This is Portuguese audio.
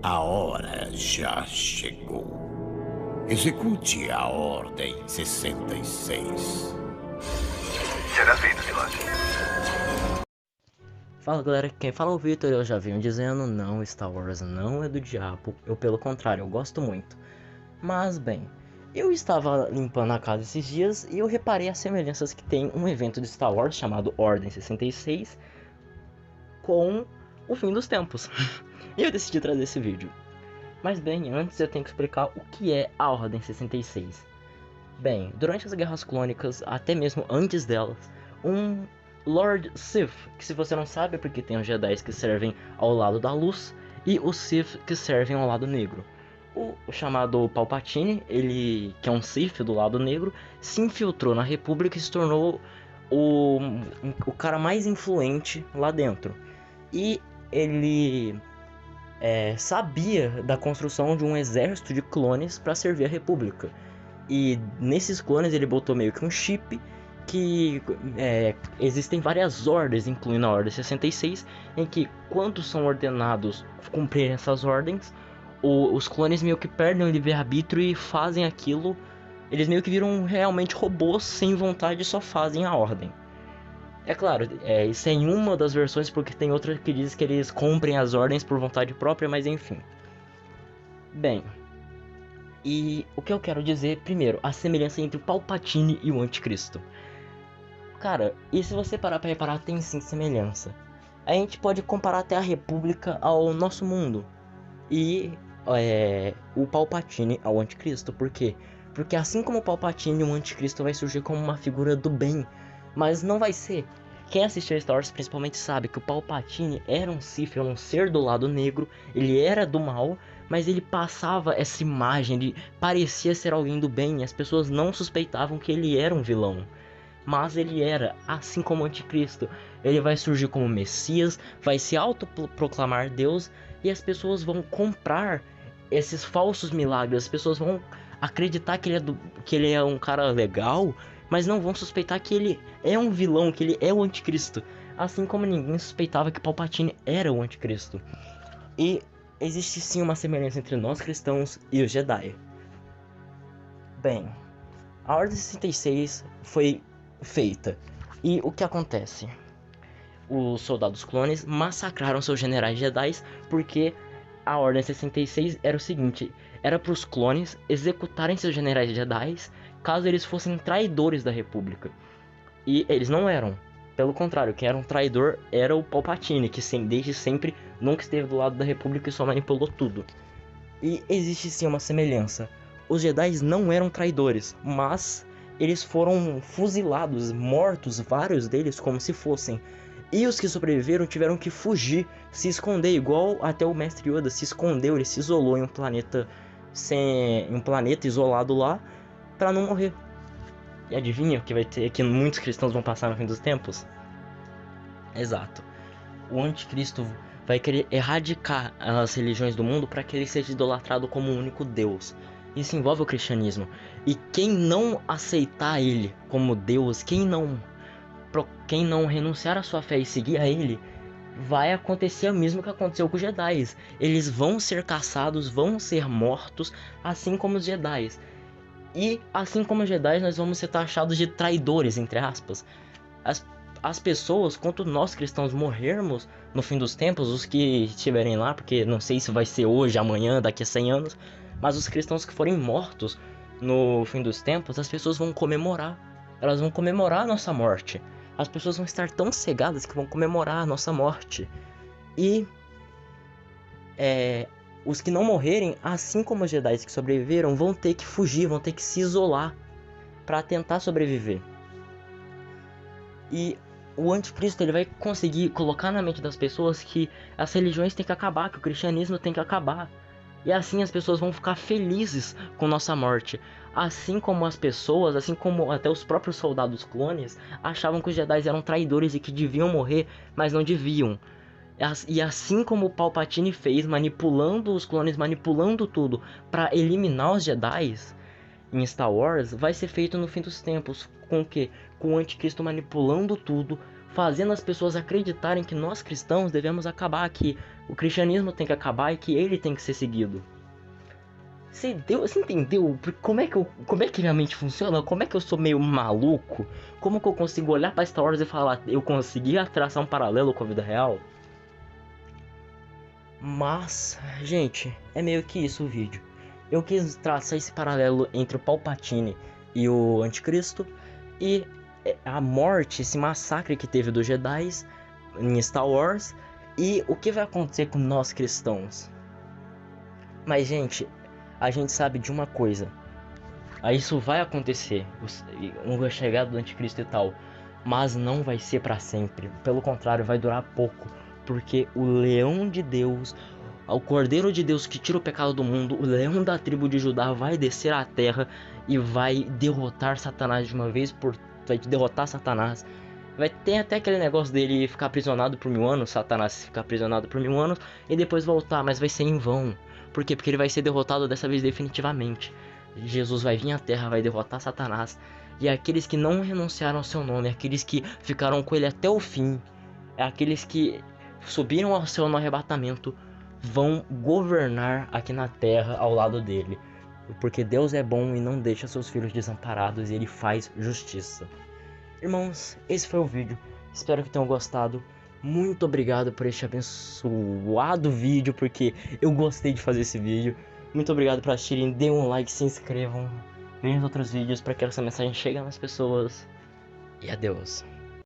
A hora já chegou. Execute a Ordem 66. Será feito, Silage. Fala galera, quem fala é o Victor. Eu já venho dizendo, não, Star Wars não é do diabo. Eu, pelo contrário, eu gosto muito. Mas bem, eu estava limpando a casa esses dias e eu reparei as semelhanças que tem um evento de Star Wars chamado Ordem 66 com o fim dos tempos. E eu decidi trazer esse vídeo. Mas bem, antes eu tenho que explicar o que é a Ordem 66. Bem, durante as Guerras Clônicas, até mesmo antes delas, um Lord Sith, que se você não sabe é porque tem os Jedi que servem ao lado da luz e os Sith que servem ao lado negro. O chamado Palpatine, ele que é um Sith do lado negro, se infiltrou na República e se tornou o cara mais influente lá dentro. E ele sabia da construção de um exército de clones para servir a República. E nesses clones ele botou meio que um chip que existem várias ordens, incluindo a Ordem 66, em que quando são ordenados cumprir essas ordens, os clones meio que perdem o livre-arbítrio e fazem aquilo. Eles meio que viram realmente robôs sem vontade e só fazem a ordem. É claro, isso é em uma das versões, porque tem outra que diz que eles cumprem as ordens por vontade própria, mas enfim. Bem, e o que eu quero dizer, primeiro, a semelhança entre o Palpatine e o Anticristo. Cara, e se você parar pra reparar, tem sim semelhança. A gente pode comparar até a República ao nosso mundo. E o Palpatine ao Anticristo. Por quê? Porque assim como o Palpatine, o Anticristo vai surgir como uma figura do bem. Mas não vai ser. Quem assistiu Star Wars principalmente sabe que o Palpatine era um Sith, era um ser do lado negro. Ele era do mal, mas ele passava essa imagem, ele parecia ser alguém do bem. E as pessoas não suspeitavam que ele era um vilão. Mas ele era, assim como o Anticristo. Ele vai surgir como Messias, vai se autoproclamar Deus, e as pessoas vão comprar esses falsos milagres. As pessoas vão acreditar que ele é um cara legal, mas não vão suspeitar que ele é um vilão, que ele é o Anticristo. Assim como ninguém suspeitava que Palpatine era o Anticristo. E existe sim uma semelhança entre nós cristãos e os Jedi. Bem, a Ordem 66 foi feita. E o que acontece? Os soldados clones massacraram seus generais Jedi porque a Ordem 66 era o seguinte: era para os clones executarem seus generais Jedi caso eles fossem traidores da República. E eles não eram. Pelo contrário, quem era um traidor era o Palpatine, que desde sempre nunca esteve do lado da República e só manipulou tudo. E existe sim uma semelhança. Os Jedi não eram traidores, mas eles foram fuzilados, mortos, vários deles como se fossem. E os que sobreviveram tiveram que fugir, se esconder, igual até o Mestre Yoda se escondeu, ele se isolou em um planeta isolado lá, para não morrer. E adivinha o que vai ter, que muitos cristãos vão passar no fim dos tempos? Exato. O Anticristo vai querer erradicar as religiões do mundo para que ele seja idolatrado como o único Deus. Isso envolve o cristianismo. E quem não aceitar ele como Deus, quem não renunciar à sua fé e seguir a ele, vai acontecer o mesmo que aconteceu com os Jedi. Eles vão ser caçados, vão ser mortos, assim como os Jedi. E assim como os Jedi, nós vamos ser taxados de traidores, entre aspas. As pessoas, quando nós cristãos morrermos no fim dos tempos, os que estiverem lá, porque não sei se vai ser hoje, amanhã, daqui a 100 anos, mas os cristãos que forem mortos no fim dos tempos, as pessoas vão comemorar. Elas vão comemorar a nossa morte. As pessoas vão estar tão cegadas que vão comemorar a nossa morte. E os que não morrerem, assim como os Jedi que sobreviveram, vão ter que fugir, vão ter que se isolar para tentar sobreviver. E o Anticristo, ele vai conseguir colocar na mente das pessoas que as religiões têm que acabar, que o cristianismo tem que acabar. E assim as pessoas vão ficar felizes com nossa morte. Assim como as pessoas, assim como até os próprios soldados clones, achavam que os Jedi eram traidores e que deviam morrer, mas não deviam. E assim como o Palpatine fez, manipulando os clones, manipulando tudo para eliminar os Jedi em Star Wars, vai ser feito no fim dos tempos. Com o quê? Com o Anticristo manipulando tudo, fazendo as pessoas acreditarem que nós cristãos devemos acabar, que o cristianismo tem que acabar e que ele tem que ser seguido. Você entendeu como é que minha mente funciona? Como é que eu sou meio maluco? Como que eu consigo olhar pra Star Wars e falar, eu consegui traçar um paralelo com a vida real? Mas, gente, é meio que isso o vídeo. Eu quis traçar esse paralelo entre o Palpatine e o Anticristo e a morte, esse massacre que teve dos Jedi em Star Wars e o que vai acontecer com nós cristãos. Mas, gente, a gente sabe de uma coisa. Isso vai acontecer, a chegada do Anticristo e tal, mas não vai ser para sempre. Pelo contrário, vai durar pouco, porque o Leão de Deus, o Cordeiro de Deus que tira o pecado do mundo, o Leão da tribo de Judá vai descer à terra e vai derrotar Satanás de uma vez vai derrotar Satanás. Vai ter até aquele negócio dele ficar aprisionado por 1000 anos, Satanás ficar aprisionado por 1000 anos e depois voltar, mas vai ser em vão. Por quê? Porque ele vai ser derrotado dessa vez definitivamente. Jesus vai vir à terra, vai derrotar Satanás. E aqueles que não renunciaram ao seu nome, aqueles que ficaram com ele até o fim, aqueles que subiram ao céu no arrebatamento, vão governar aqui na terra ao lado dele. Porque Deus é bom e não deixa seus filhos desamparados e ele faz justiça. Irmãos, esse foi o vídeo. Espero que tenham gostado. Muito obrigado por este abençoado vídeo, porque eu gostei de fazer esse vídeo. Muito obrigado por assistirem, deem um like, se inscrevam, vejam os outros vídeos para que essa mensagem chegue nas pessoas. E adeus.